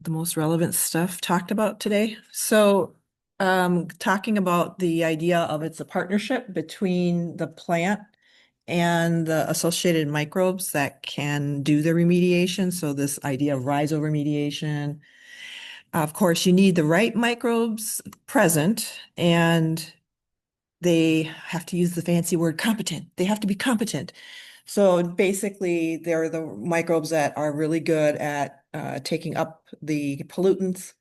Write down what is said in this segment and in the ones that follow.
the most relevant stuff talked about today. Talking about the idea of it's a partnership between the plant and the associated microbes that can do the remediation. So this idea of rhizo remediation. Of course, you need the right microbes present, and they have to use the fancy word competent. They have to be competent. So basically, they're the microbes that are really good at taking up the pollutants.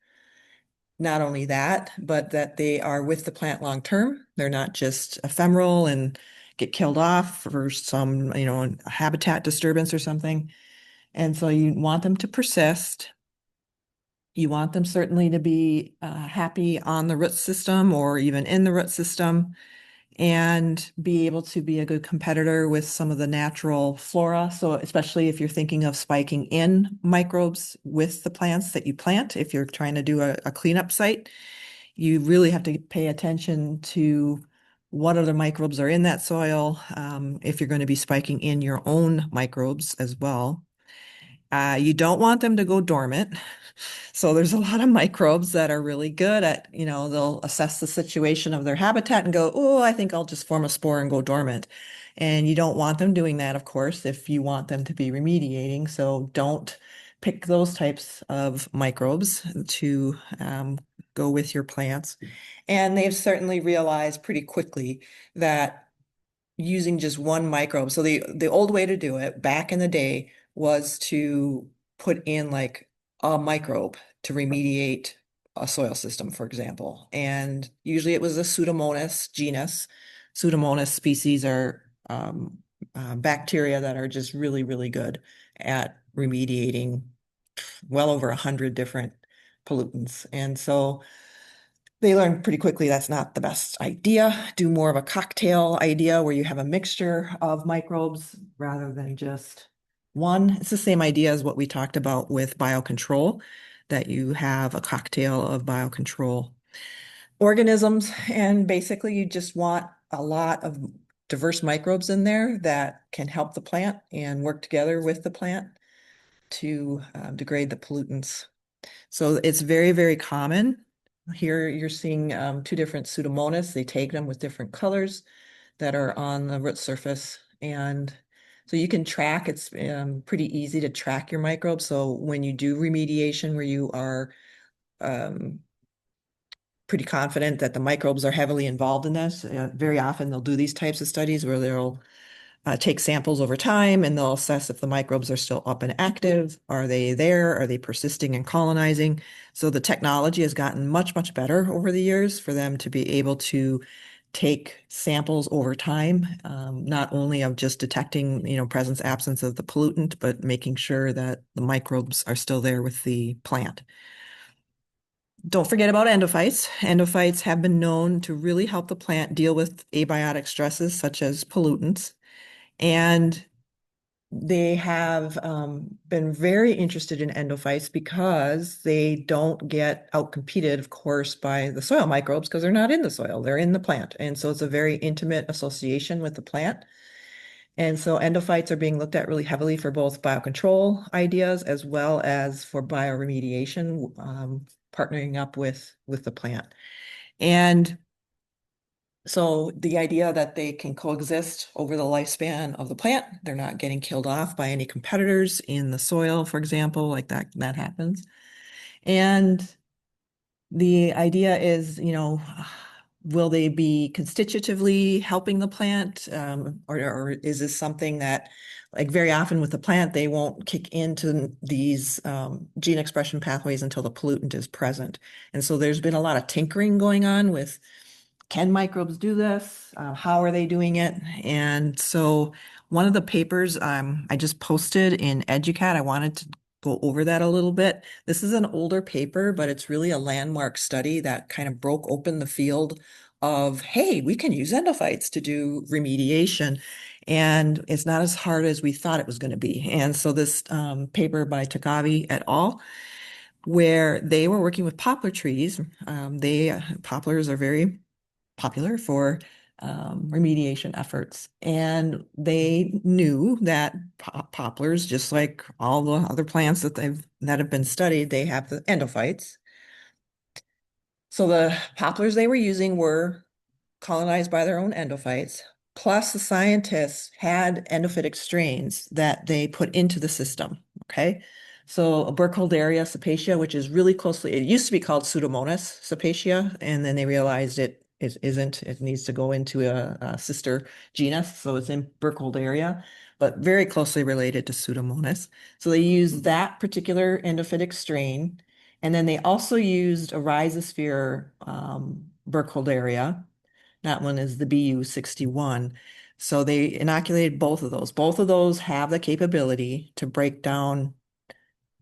Not only that, but that they are with the plant long term. They're not just ephemeral and get killed off for some, habitat disturbance or something. And so you want them to persist. You want them certainly to be happy on the root system or even in the root system and be able to be a good competitor with some of the natural flora. So especially if you're thinking of spiking in microbes with the plants that you plant, if you're trying to do a cleanup site, you really have to pay attention to what other microbes are in that soil, if you're going to be spiking in your own microbes as well. You don't want them to go dormant. So there's a lot of microbes that are really good at, they'll assess the situation of their habitat and go, oh, I think I'll just form a spore and go dormant. And you don't want them doing that, of course, if you want them to be remediating. So don't pick those types of microbes to go with your plants. And they've certainly realized pretty quickly that using just one microbe. So the old way to do it back in the day was to put in like a microbe to remediate a soil system, for example. And usually it was a Pseudomonas genus. Pseudomonas species are bacteria that are just really, really good at remediating well over 100 different pollutants. And so they learned pretty quickly that's not the best idea. Do more of a cocktail idea where you have a mixture of microbes rather than just one. It's the same idea as what we talked about with biocontrol, that you have a cocktail of biocontrol organisms. And basically, you just want a lot of diverse microbes in there that can help the plant and work together with the plant to degrade the pollutants. So it's very, very common. Here you're seeing two different Pseudomonas. They take them with different colors that are on the root surface. And so you can track, it's pretty easy to track your microbes. So when you do remediation where you are um, pretty confident that the microbes are heavily involved in this, very often they'll do these types of studies where they'll take samples over time and they'll assess if the microbes are still up and active. Are they there? Are they persisting and colonizing? So the technology has gotten much, much better over the years for them to be able to take samples over time, not only of just detecting, presence, absence of the pollutant, but making sure that the microbes are still there with the plant. Don't forget about endophytes. Endophytes have been known to really help the plant deal with abiotic stresses such as pollutants. And they have been very interested in endophytes because they don't get outcompeted, of course, by the soil microbes because they're not in the soil, they're in the plant. And so it's a very intimate association with the plant. And so endophytes are being looked at really heavily for both biocontrol ideas as well as for bioremediation, partnering up with the plant. And so the idea that they can coexist over the lifespan of the plant, they're not getting killed off by any competitors in the soil, for example, like that happens. And the idea is, will they be constitutively helping the plant? Or is this something that, like very often with the plant, they won't kick into these gene expression pathways until the pollutant is present. And so there's been a lot of tinkering going on with, can microbes do this? How are they doing it? And so one of the papers I just posted in EDUCAT, I wanted to go over that a little bit. This is an older paper, but it's really a landmark study that kind of broke open the field of, hey, we can use endophytes to do remediation. And it's not as hard as we thought it was going to be. And so this paper by Tagavi et al., where they were working with poplar trees, poplars are very popular for remediation efforts. And they knew that poplars, just like all the other plants that have been studied, they have the endophytes. So the poplars they were using were colonized by their own endophytes. Plus, the scientists had endophytic strains that they put into the system. Okay. So a Burkholderia cepacia, which is really closely, it used to be called Pseudomonas cepacia, and then they realized it isn't, it needs to go into a sister genus. So it's in Burkholderia, but very closely related to Pseudomonas. So they used that particular endophytic strain. And then they also used a rhizosphere Burkholderia. That one is the BU61. So they inoculated both of those. Both of those have the capability to break down.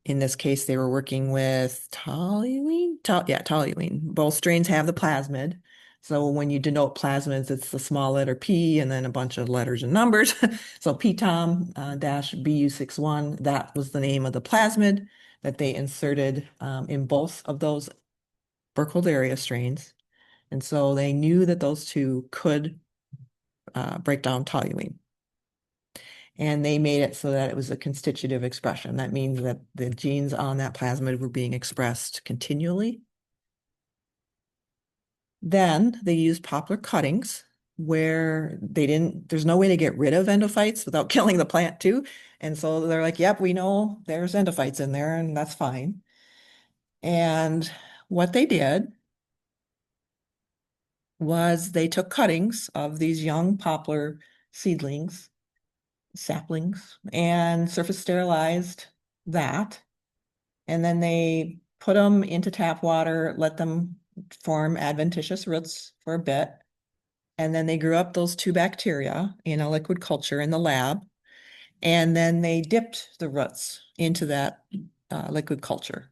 In this case, they were working with toluene. Toluene. Both strains have the plasmid. So when you denote plasmids, it's the small letter P and then a bunch of letters and numbers. So PTOM dash BU61, that was the name of the plasmid that they inserted in both of those Burkholderia strains. And so they knew that those two could break down toluene. And they made it so that it was a constitutive expression. That means that the genes on that plasmid were being expressed continually. Then they used poplar cuttings where there's no way to get rid of endophytes without killing the plant too. And so they're like, yep, we know there's endophytes in there and that's fine. And what they did was they took cuttings of these young poplar seedlings, saplings, and surface sterilized that. And then they put them into tap water, let them form adventitious roots for a bit. And then they grew up those two bacteria in a liquid culture in the lab. And then they dipped the roots into that liquid culture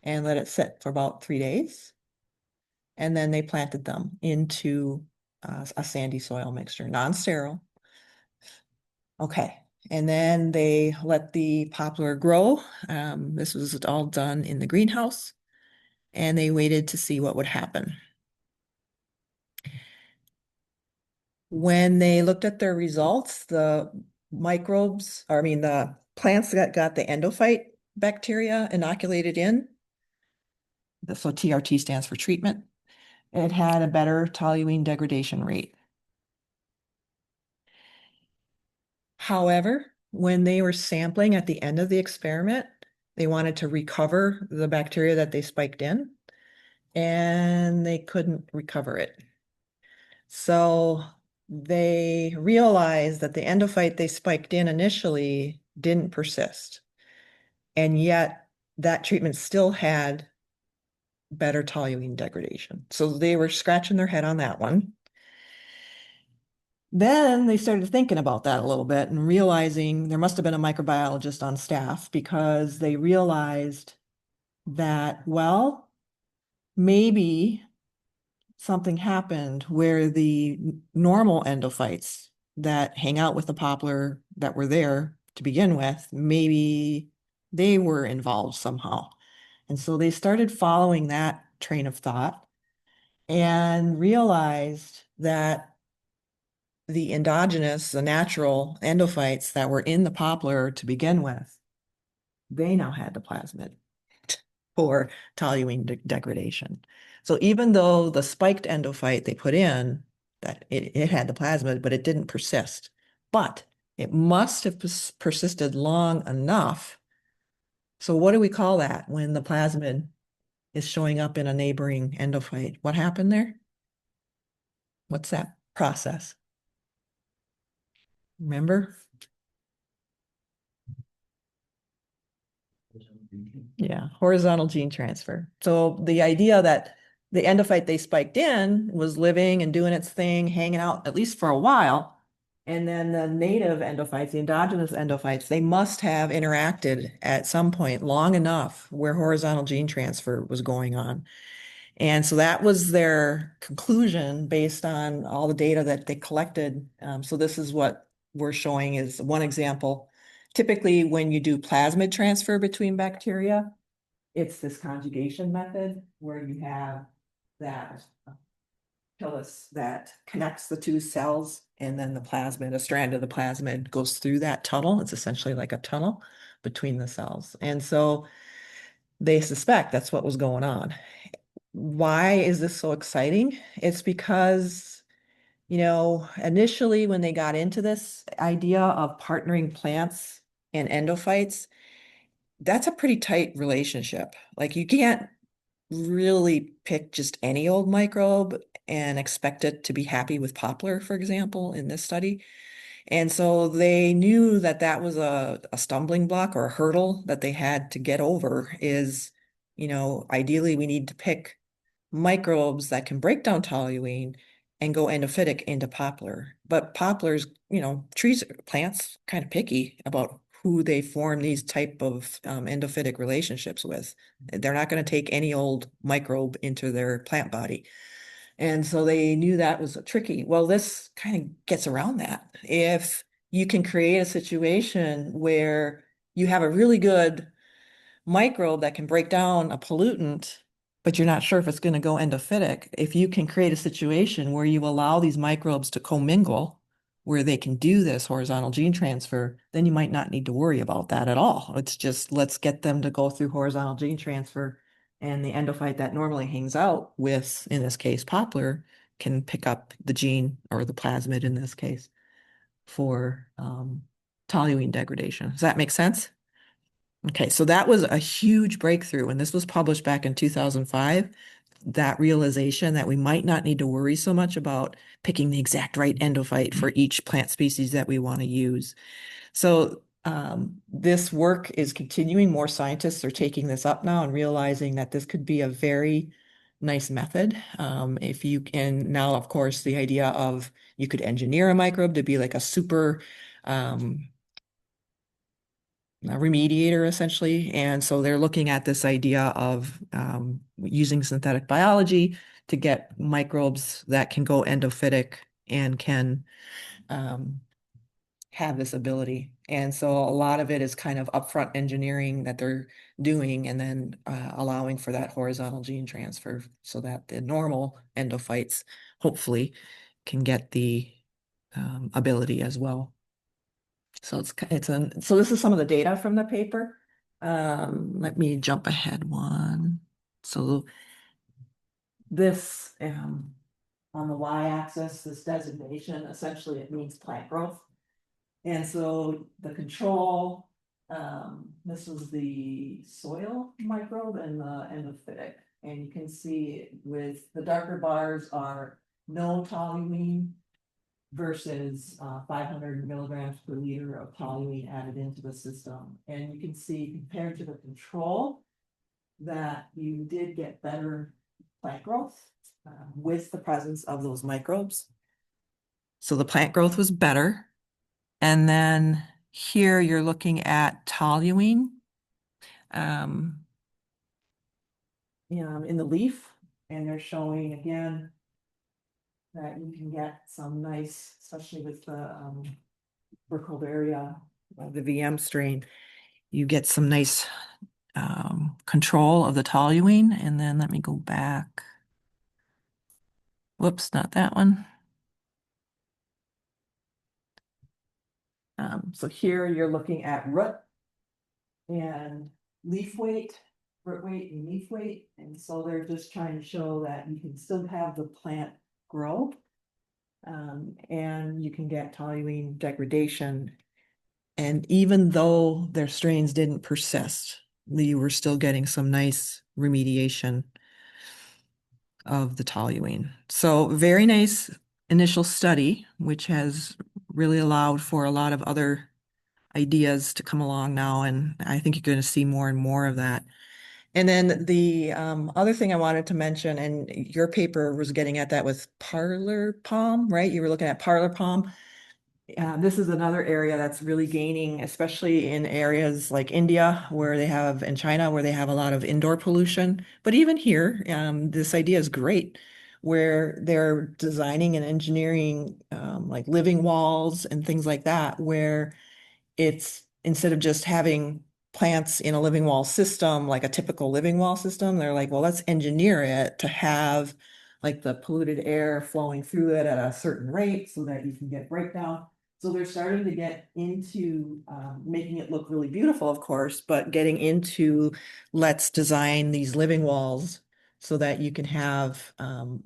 and let it sit for about 3 days. And then they planted them into a sandy soil mixture, non-sterile. Okay. And then they let the poplar grow. This was all done in the greenhouse, and they waited to see what would happen. When they looked at their results, the the plants that got the endophyte bacteria inoculated in, so TRT stands for treatment, it had a better toluene degradation rate. However, when they were sampling at the end of the experiment, they wanted to recover the bacteria that they spiked in, and they couldn't recover it. So they realized that the endophyte they spiked in initially didn't persist. And yet that treatment still had better toluene degradation. So they were scratching their head on that one. Then they started thinking about that a little bit and realizing there must have been a microbiologist on staff because they realized that, well, maybe something happened where the normal endophytes that hang out with the poplar that were there to begin with, maybe they were involved somehow. And so they started following that train of thought and realized that the endogenous, the natural endophytes that were in the poplar to begin with, they now had the plasmid for toluene degradation. So even though the spiked endophyte they put in, that it had the plasmid, but it didn't persist. But it must have persisted long enough. So what do we call that when the plasmid is showing up in a neighboring endophyte? What happened there? What's that process? Remember? Yeah, horizontal gene transfer. So the idea that the endophyte they spiked in was living and doing its thing, hanging out at least for a while. And then the native endophytes, the endogenous endophytes, they must have interacted at some point long enough where horizontal gene transfer was going on. And so that was their conclusion based on all the data that they collected. So this is what we're showing is one example. Typically, when you do plasmid transfer between bacteria, it's this conjugation method where you have that pilus that connects the two cells, and then the plasmid, a strand of the plasmid goes through that tunnel. It's essentially like a tunnel between the cells. And so they suspect that's what was going on. Why is this so exciting? It's because, initially when they got into this idea of partnering plants and endophytes, that's a pretty tight relationship. Like you can't really pick just any old microbe and expect it to be happy with poplar, for example, in this study. And so they knew that that was a stumbling block or a hurdle that they had to get over is, ideally we need to pick microbes that can break down toluene and go endophytic into poplar. But poplars, trees, plants, kind of picky about who they form these type of endophytic relationships with. They're not going to take any old microbe into their plant body. And so they knew that was tricky. Well, this kind of gets around that. If you can create a situation where you have a really good microbe that can break down a pollutant, but you're not sure if it's going to go endophytic, if you can create a situation where you allow these microbes to commingle, where they can do this horizontal gene transfer, then you might not need to worry about that at all. It's just let's get them to go through horizontal gene transfer, and the endophyte that normally hangs out with, in this case, poplar, can pick up the gene or the plasmid in this case for toluene degradation. Does that make sense? Okay, so that was a huge breakthrough, and this was published back in 2005. That realization that we might not need to worry so much about picking the exact right endophyte for each plant species that we want to use. So this work is continuing. More scientists are taking this up now and realizing that this could be a very nice method. If you can now, of course, the idea of you could engineer a microbe to be like a super a remediator essentially. And so they're looking at this idea of using synthetic biology to get microbes that can go endophytic and can have this ability. And so a lot of it is kind of upfront engineering that they're doing and then allowing for that horizontal gene transfer so that the normal endophytes hopefully can get the ability as well. So so this is some of the data from the paper. Let me jump ahead one. So this on the y-axis, this designation, essentially it means plant growth. And so the control, this was the soil microbe and the endophytic. And you can see with the darker bars are no toluene versus 500 milligrams per liter of toluene added into the system. And you can see compared to the control that you did get better plant growth with the presence of those microbes. So the plant growth was better. And then here you're looking at toluene in the leaf, and they're showing again that you can get some nice, especially with the Burkholderia, the VM strain, you get some nice control of the toluene. And then let me go back. Whoops, not that one. So here you're looking at root and leaf weight, root weight and leaf weight. And so they're just trying to show that you can still have the plant grow and you can get toluene degradation. And even though their strains didn't persist, you were still getting some nice remediation of the toluene. So very nice initial study, which has really allowed for a lot of other ideas to come along now. And I think you're going to see more and more of that. And then the other thing I wanted to mention, and your paper was getting at that with parlor palm, right? You were looking at parlor palm. This is another area that's really gaining, especially in areas like India where they have, and China where they have a lot of indoor pollution. But even here, this idea is great, where they're designing and engineering like living walls and things like that, where it's instead of just having plants in a living wall system, like a typical living wall system, they're like, well, let's engineer it to have like the polluted air flowing through it at a certain rate so that you can get breakdown. So they're starting to get into making it look really beautiful, of course, but getting into let's design these living walls so that you can have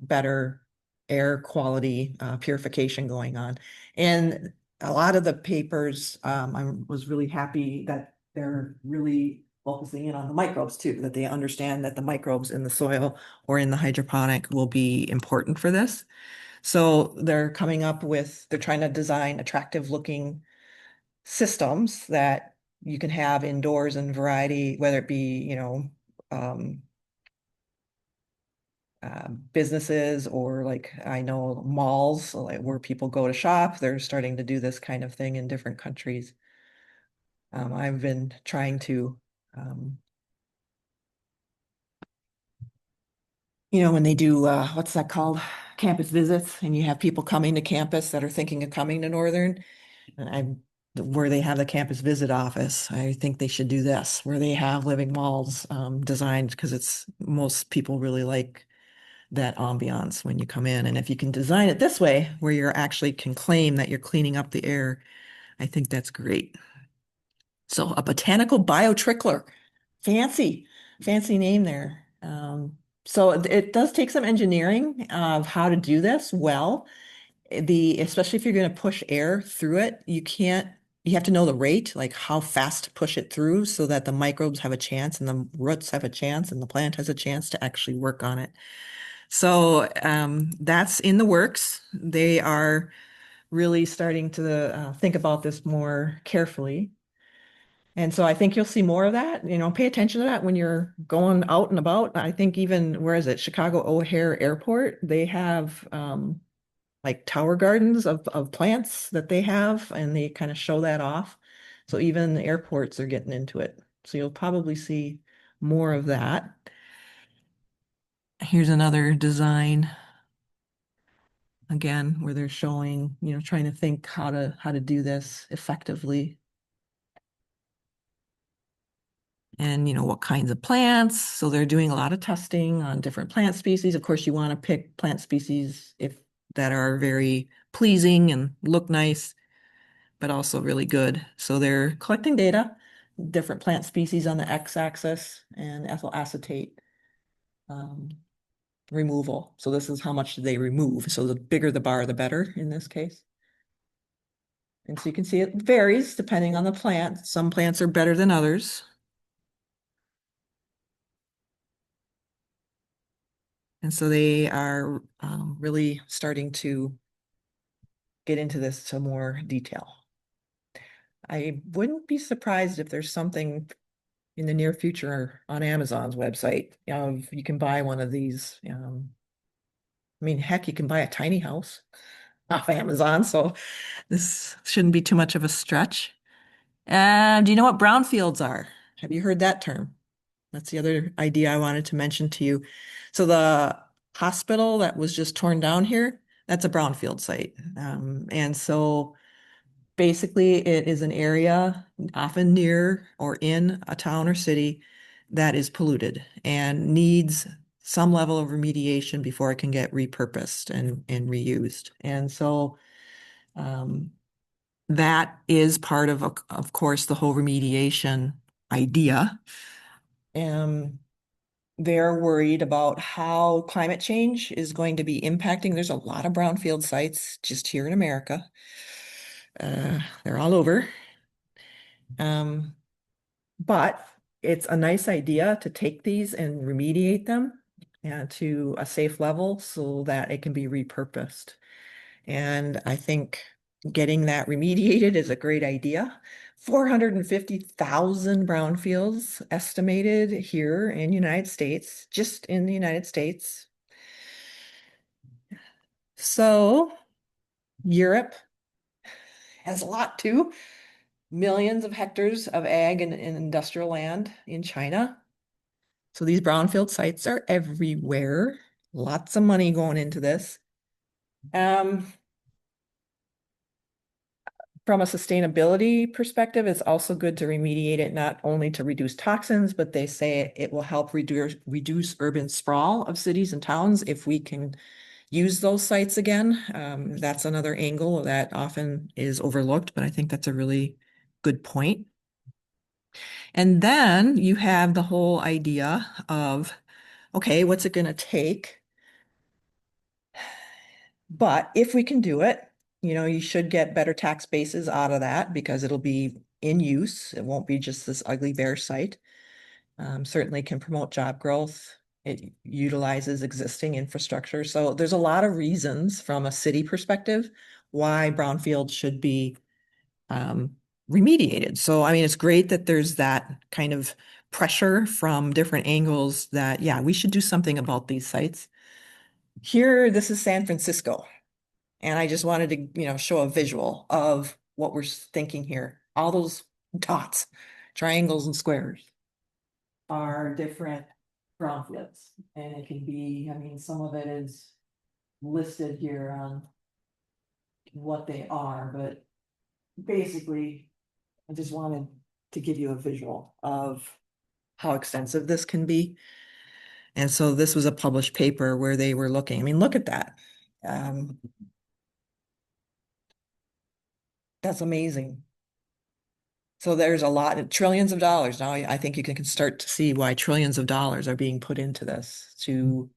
better air quality purification going on. And a lot of the papers, I was really happy that they're really focusing in on the microbes too, that they understand that the microbes in the soil or in the hydroponic will be important for this. So they're trying to design attractive looking systems that you can have indoors in variety, whether it be, um, businesses or like I know malls, like where people go to shop. They're starting to do this kind of thing in different countries. I've been trying to, um, when they do, what's that called? Campus visits, and you have people coming to campus that are thinking of coming to Northern. And where they have the campus visit office, I think they should do this, where they have living walls designed because most people really like that ambiance when you come in. And if you can design it this way, where you actually can claim that you're cleaning up the air, I think that's great. So a botanical biotrickler, fancy, fancy name there. So it does take some engineering of how to do this well. Especially if you're going to push air through it, you have to know the rate, like how fast to push it through so that the microbes have a chance and the roots have a chance and the plant has a chance to actually work on it. So that's in the works. They are really starting to think about this more carefully. And so I think you'll see more of that. Pay attention to that when you're going out and about. I think even, where is it? Chicago O'Hare Airport, they have like tower gardens of plants that they have, and they kind of show that off. So even the airports are getting into it. So you'll probably see more of that. Here's another design again where they're showing, trying to think how to do this effectively. And what kinds of plants. So they're doing a lot of testing on different plant species. Of course, you want to pick plant species if that are very pleasing and look nice, but also really good. So they're collecting data, different plant species on the x-axis, and ethyl acetate um, removal. So this is how much they remove. So the bigger the bar, the better in this case. And so you can see it varies depending on the plant. Some plants are better than others. And so they are really starting to get into this to more detail. I wouldn't be surprised if there's something in the near future on Amazon's website. You can buy one of these. I mean, heck, you can buy a tiny house off Amazon, so this shouldn't be too much of a stretch. And do you know what brownfields are? Have you heard that term? That's the other idea I wanted to mention to you. So the hospital that was just torn down here, that's a brownfield site. And so basically it is an area often near or in a town or city that is polluted and needs some level of remediation before it can get repurposed and reused. And so um, that is part of course, the whole remediation idea. Um, they're worried about how climate change is going to be impacting. There's a lot of brownfield sites just here in America. They're all over. Um, but it's a nice idea to take these and remediate them to a safe level so that it can be repurposed. And I think getting that remediated is a great idea. 450,000 brownfields estimated here in United States, just in the United States. So Europe has a lot too. Millions of hectares of ag and industrial land in China. So these brownfield sites are everywhere. Lots of money going into this. Um, from a sustainability perspective, it's also good to remediate it not only to reduce toxins, but they say it will help reduce urban sprawl of cities and towns if we can use those sites again. That's another angle that often is overlooked, but I think that's a really good point. And then you have the whole idea of, okay, what's it going to take? But if we can do it, you should get better tax bases out of that because it'll be in use. It won't be just this ugly bare site. Certainly can promote job growth. It utilizes existing infrastructure. So there's a lot of reasons from a city perspective why brownfield should be remediated. So, I mean, it's great that there's that kind of pressure from different angles that, yeah, we should do something about these sites. Here, this is San Francisco. And I just wanted to, show a visual of what we're thinking here. All those dots, triangles and squares are different brownfields. And it can be, I mean, some of it is listed here on what they are, but basically, I just wanted to give you a visual of how extensive this can be. And so this was a published paper where they were looking. I mean, look at that. Um, that's amazing. So there's a lot, trillions of dollars. Now I think you can start to see why trillions of dollars are being put into this to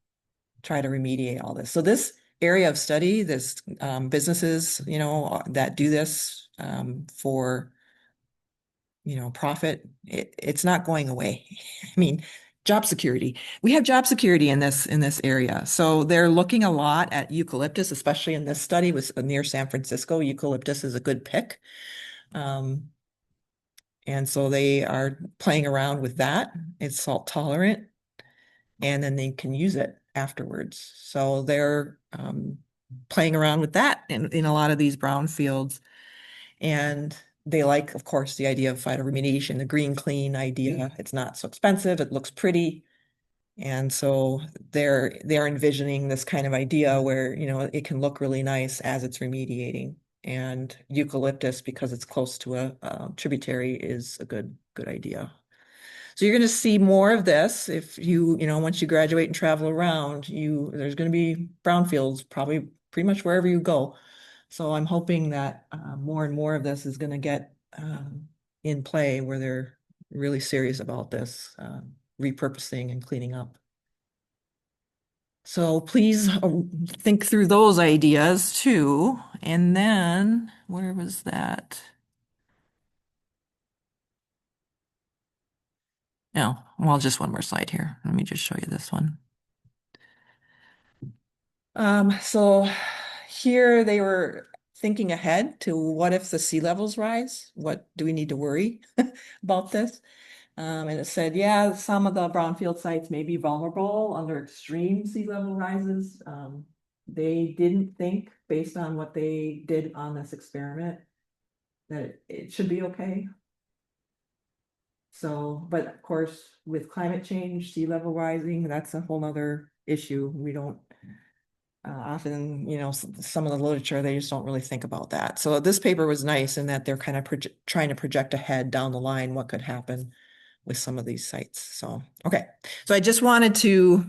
try to remediate all this. So this area of study, this businesses, that do this for, profit, it's not going away. I mean, job security. We have job security in this area. So they're looking a lot at eucalyptus, especially in this study was near San Francisco. Eucalyptus is a good pick. Um, And so they are playing around with that. It's salt tolerant, and then they can use it afterwards. So they're playing around with that in a lot of these brown fields. And they like, of course, the idea of phytoremediation, the green clean idea. It's not so expensive, it looks pretty. And so they're envisioning this kind of idea where, it can look really nice as it's remediating. And eucalyptus, because it's close to a tributary, is a good idea. So you're going to see more of this if once you graduate and travel around, there's going to be brownfields probably pretty much wherever you go. So I'm hoping that more and more of this is going to get in play where they're really serious about this repurposing and cleaning up. So please think through those ideas too. And then where was that? No, well, just one more slide here. Let me just show you this one. So here they were thinking ahead to what if the sea levels rise? What do we need to worry about this? And it said, yeah, some of the brownfield sites may be vulnerable under extreme sea level rises. They didn't think, based on what they did on this experiment, that it should be okay. So, but of course, with climate change, sea level rising, that's a whole nother issue. We don't often, some of the literature, they just don't really think about that. So this paper was nice in that they're kind of trying to project ahead down the line what could happen with some of these sites. So, okay. So I just wanted to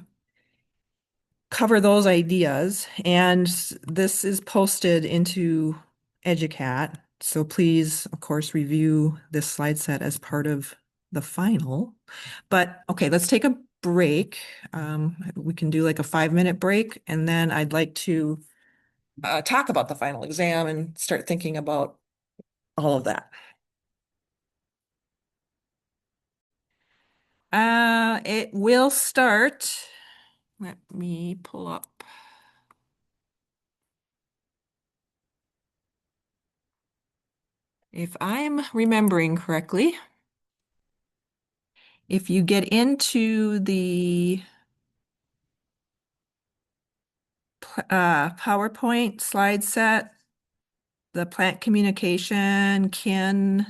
cover those ideas, and this is posted into Educat. So please, of course, review this slide set as part of the final. But okay, let's take a break. We can do like a 5-minute break, and then I'd like to talk about the final exam and start thinking about all of that. It will start. Let me pull up. If I'm remembering correctly, if you get into the PowerPoint slide set, the plant communication, kin,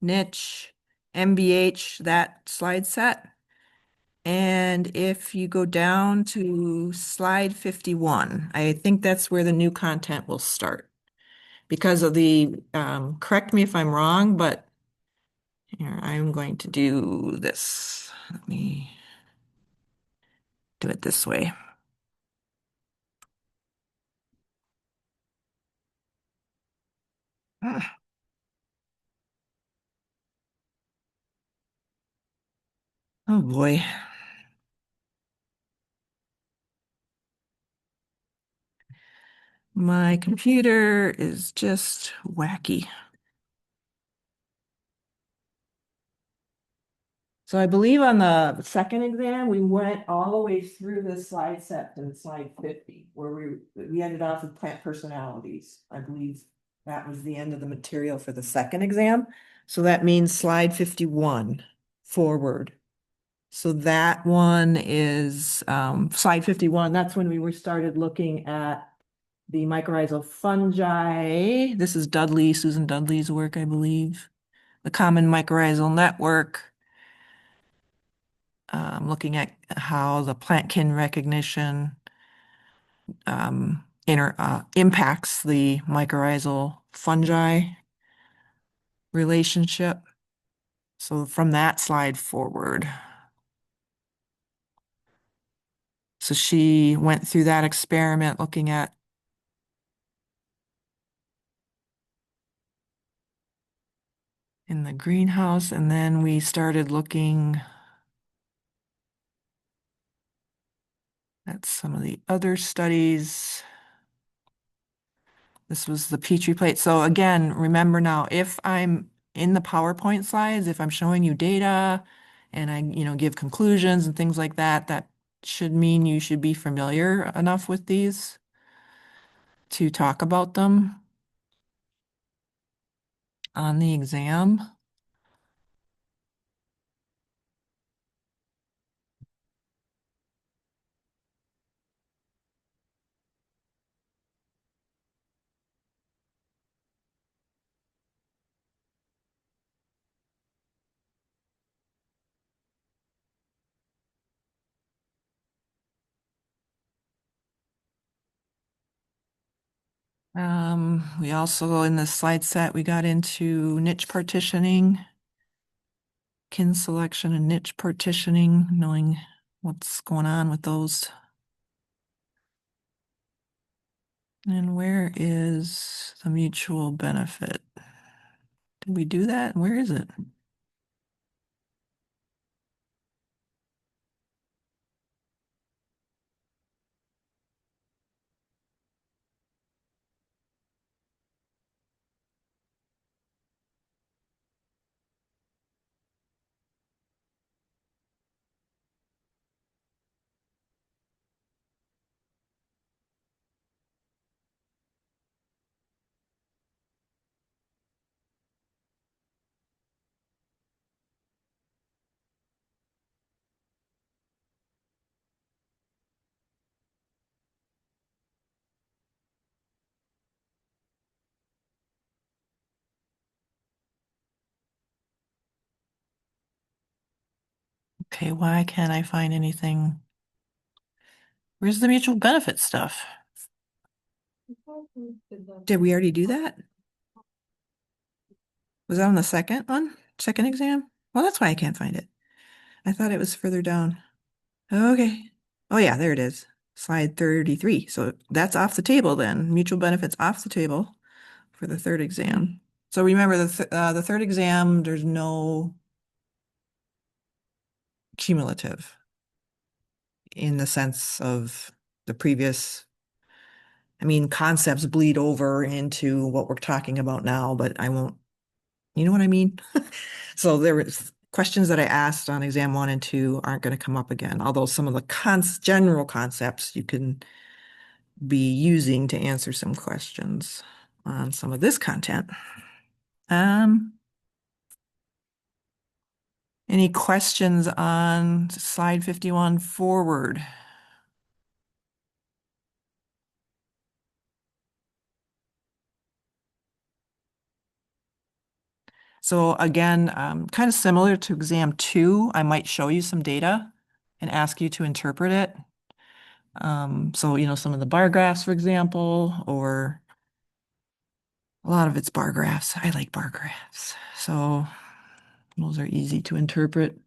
niche, MBH, that slide set. And if you go down to slide 51, I think that's where the new content will start. because of the, correct me if I'm wrong, but here, I'm going to do this. Let me do it this way. Ah, oh boy. My computer is just wacky. So I believe on the second exam, we went all the way through this slide set to slide 50, where we ended off with plant personalities. I believe that was the end of the material for the second exam. So that means slide 51 forward. So that one is slide 51. That's when we were started looking at the mycorrhizal fungi. This is Dudley, Susan Dudley's work, I believe. The common mycorrhizal network, looking at how the plant kin recognition impacts the mycorrhizal fungi relationship. So from that slide forward. So she went through that experiment looking at in the greenhouse, and then we started looking at some of the other studies. This was the Petri plate. So again, remember now, if I'm in the PowerPoint slides, if I'm showing you data and I, give conclusions and things like that, that should mean you should be familiar enough with these to talk about them on the exam. We also, in the slide set, we got into niche partitioning, kin selection and niche partitioning, knowing what's going on with those. And where is the mutual benefit? Did we do that? Where is it? Okay, why can't I find anything? Where's the mutual benefit stuff? Did we already do that? Was that on the second one? Second exam? Well, that's why I can't find it. I thought it was further down. Okay. Oh yeah, there it is. Slide 33. So that's off the table then. Mutual benefits off the table for the third exam. So remember the third exam, there's no cumulative in the sense of the previous. I mean, concepts bleed over into what we're talking about now, but I won't, you know what I mean? So there was questions that I asked on exam 1 and 2 aren't going to come up again, although some of the general concepts you can be using to answer some questions on some of this content. Um, any questions on slide 51 forward? So again, kind of similar to exam 2, I might show you some data and ask you to interpret it. So, some of the bar graphs, for example, or A lot of it's bar graphs. I like bar graphs. So those are easy to interpret.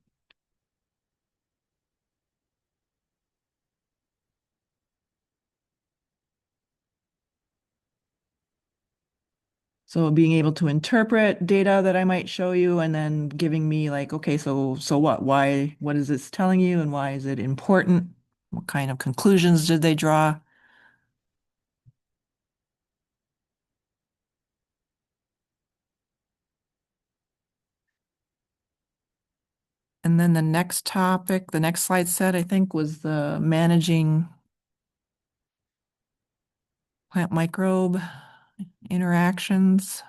So being able to interpret data that I might show you and then giving me like, okay, so what? Why, what is this telling you and why is it important? What kind of conclusions did they draw? And then the next topic, the next slide set, I think, was the managing plant microbe interactions.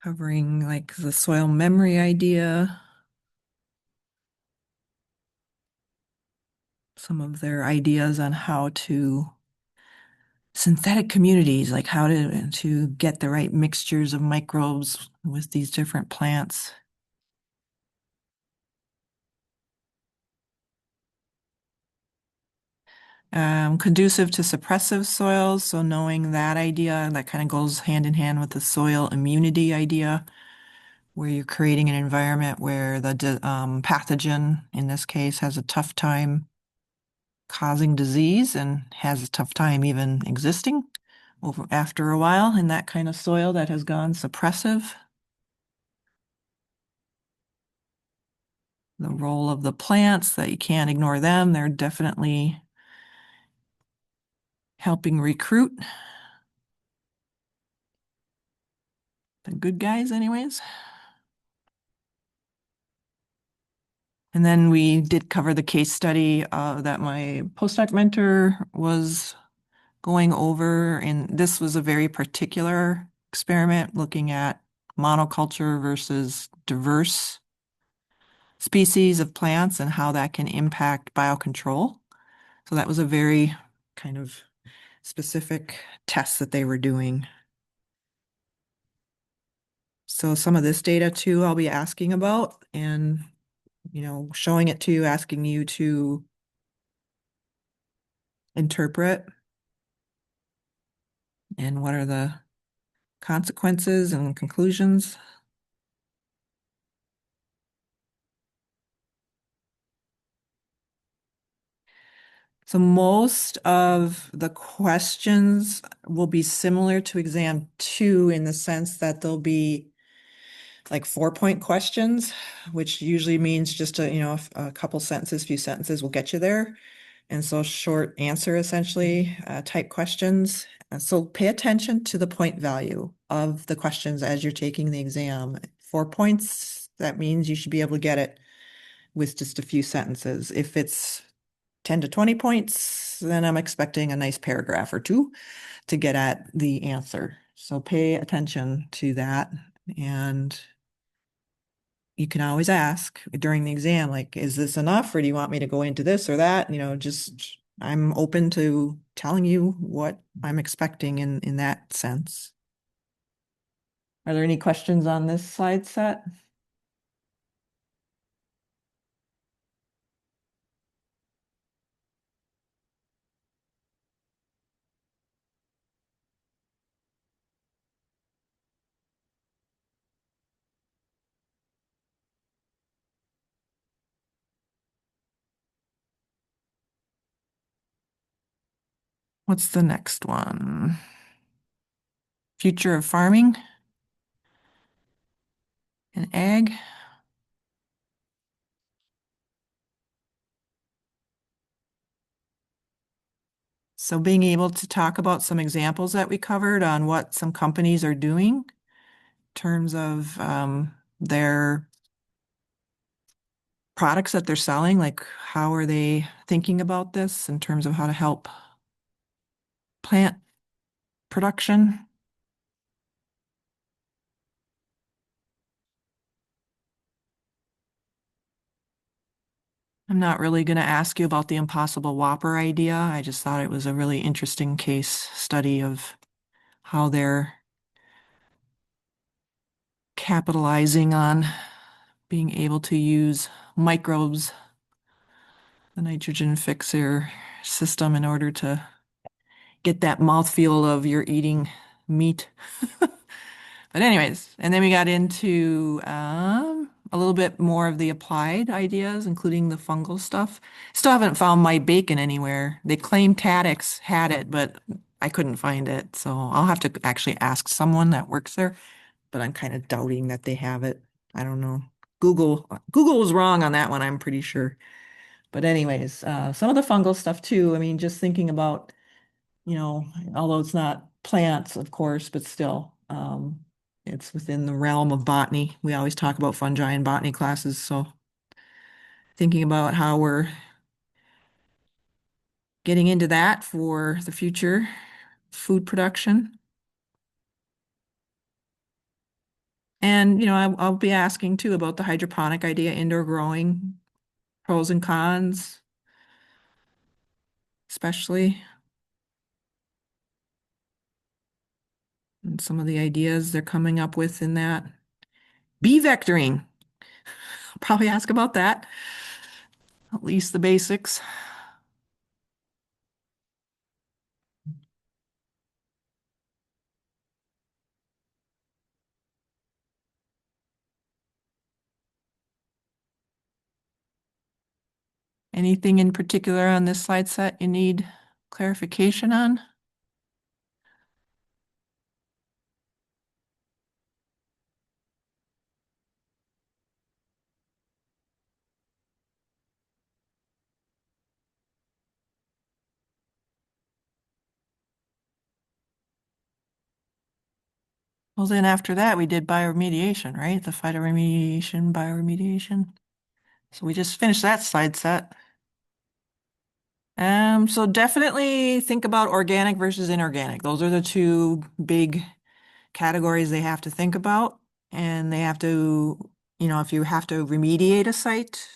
Covering like the soil memory idea, some of their ideas on how to synthetic communities, like how to get the right mixtures of microbes with these different plants. Conducive to suppressive soils, so knowing that idea, that kind of goes hand in hand with the soil immunity idea, where you're creating an environment where the pathogen, in this case, has a tough time causing disease and has a tough time even existing over after a while in that kind of soil that has gone suppressive. The role of the plants, that you can't ignore them. They're definitely helping recruit the good guys anyways. And then we did cover the case study that my postdoc mentor was going over. And this was a very particular experiment looking at monoculture versus diverse species of plants and how that can impact biocontrol. So that was a very kind of specific test that they were doing. So some of this data too, I'll be asking about and, showing it to you, asking you to interpret and what are the consequences and conclusions. So most of the questions will be similar to exam 2 in the sense that they'll be like 4-point questions, which usually means just a couple sentences, few sentences will get you there. And so short answer essentially type questions. So pay attention to the point value of the questions as you're taking the exam. 4 points, that means you should be able to get it with just a few sentences. If it's 10 to 20 points, then I'm expecting a nice paragraph or two to get at the answer. So pay attention to that. And you can always ask during the exam, like, is this enough or do you want me to go into this or that? Just I'm open to telling you what I'm expecting in that sense. Are there any questions on this slide set? What's the next one? Future of farming and ag. So being able to talk about some examples that we covered on what some companies are doing in terms of their products that they're selling, like how are they thinking about this in terms of how to help plant production? I'm not really going to ask you about the Impossible Whopper idea. I just thought it was a really interesting case study of how they're capitalizing on being able to use microbes, the nitrogen fixer system, in order to get that mouthfeel of you're eating meat. But anyways, and then we got into a little bit more of the applied ideas, including the fungal stuff. Still haven't found my bacon anywhere. They claim Tadix had it, but I couldn't find it. So I'll have to actually ask someone that works there, but I'm kind of doubting that they have it. I don't know. Google was wrong on that one, I'm pretty sure. But anyways, some of the fungal stuff too. I mean, just thinking about, although it's not plants, of course, but still, it's within the realm of botany. We always talk about fungi in botany classes, so thinking about how we're getting into that for the future food production. And, I'll be asking too about the hydroponic idea, indoor growing, pros and cons, especially, and some of the ideas they're coming up with in that. Bee vectoring. I'll probably ask about that, at least the basics. Anything in particular on this slide set you need clarification on? Well, then after that, we did bioremediation, right? The phytoremediation, bioremediation. So we just finished that slide set. So definitely think about organic versus inorganic. Those are the two big categories they have to think about. And they have to, if you have to remediate a site,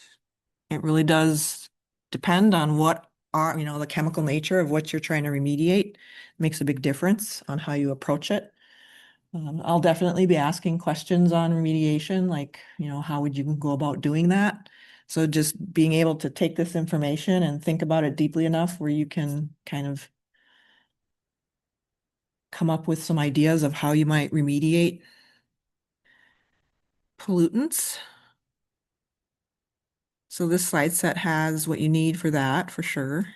it really does depend on what are, the chemical nature of what you're trying to remediate. Makes a big difference on how you approach it. I'll definitely be asking questions on remediation, like, how would you go about doing that? So just being able to take this information and think about it deeply enough where you can kind of come up with some ideas of how you might remediate pollutants. So this slide set has what you need for that, for sure.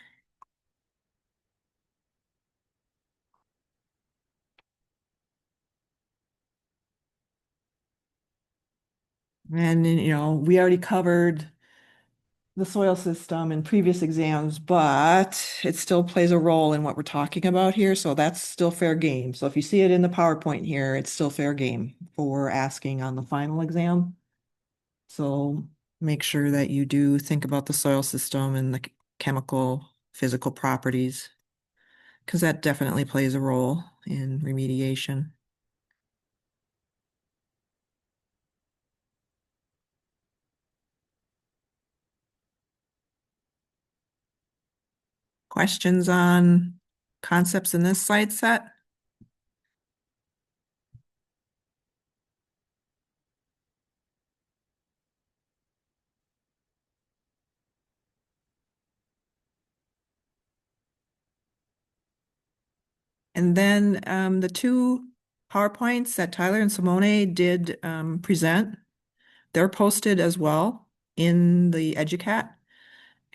And, we already covered the soil system in previous exams, but it still plays a role in what we're talking about here. So that's still fair game. So if you see it in the PowerPoint here, it's still fair game for asking on the final exam. So make sure that you do think about the soil system and the chemical, physical properties, because that definitely plays a role in remediation. Questions on concepts in this slide set? And then the two PowerPoints that Tyler and Simone did present, they're posted as well in the EduCat.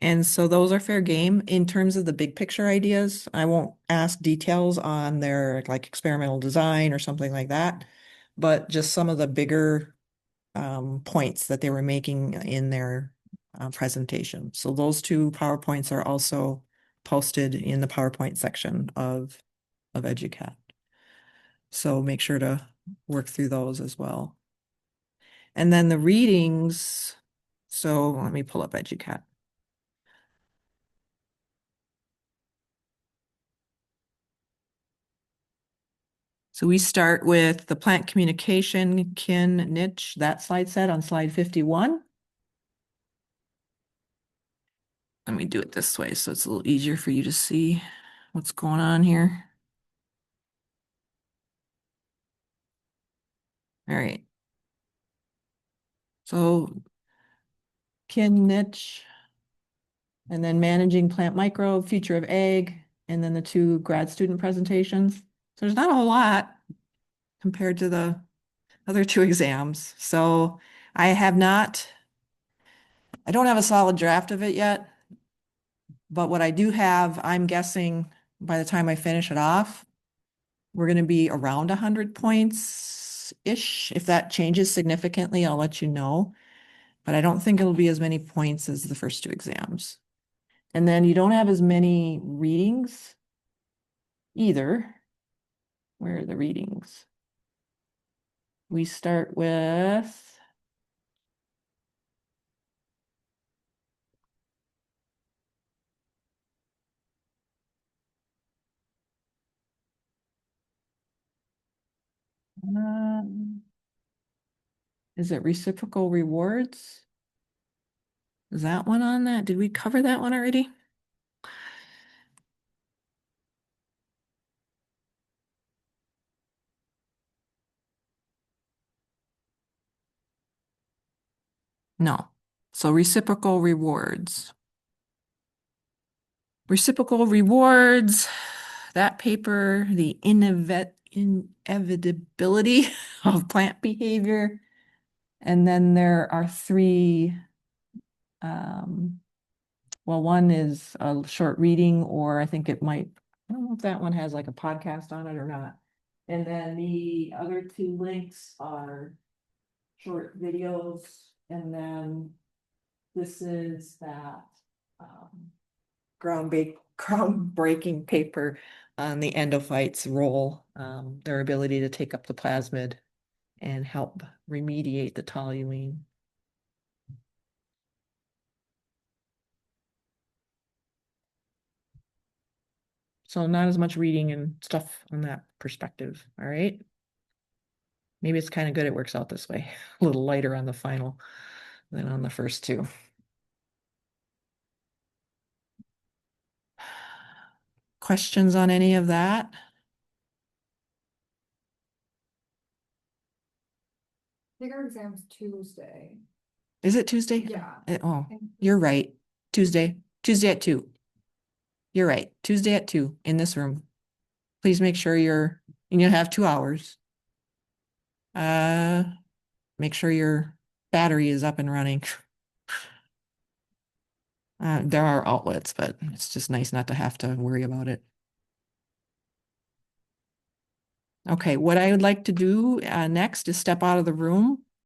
And so those are fair game in terms of the big picture ideas. I won't ask details on their like experimental design or something like that, but just some of the bigger points that they were making in their presentation. So those two PowerPoints are also posted in the PowerPoint section of EduCat. So make sure to work through those as well. And then the readings. So let me pull up EduCat. So we start with the plant communication kin niche, that slide set on slide 51. let me do it this way so it's a little easier for you to see what's going on here. All right. So kin niche, and then managing plant microbe, future of egg, and then the two grad student presentations. So there's not a whole lot compared to the other two exams. So I don't have a solid draft of it yet. But what I do have, I'm guessing by the time I finish it off, we're going to be around 100 points-ish. If that changes significantly, I'll let you know. But I don't think it'll be as many points as the first two exams. And then you don't have as many readings either. Where are the readings? We start with is it reciprocal rewards? Is that one on that? Did we cover that one already? No. So reciprocal rewards. Reciprocal rewards, that paper, the inevitability of plant behavior. And then there are three, well, one is a short reading, or I think it might, I don't know if that one has like a podcast on it or not. And then the other two links are short videos, and then this is that groundbreaking paper on the endophytes' role, their ability to take up the plasmid and help remediate the toluene. So not as much reading and stuff on that perspective, all right? Maybe it's kind of good it works out this way, a little lighter on the final than on the first two. Questions on any of that? I think our exam's Tuesday. Is it Tuesday? Yeah. Oh, you're right. Tuesday at 2. You're right. Tuesday at 2 in this room. Please make sure you're have 2 hours. Make sure your battery is up and running. There are outlets, but it's just nice not to have to worry about it. Okay, what I would like to do next is step out of the room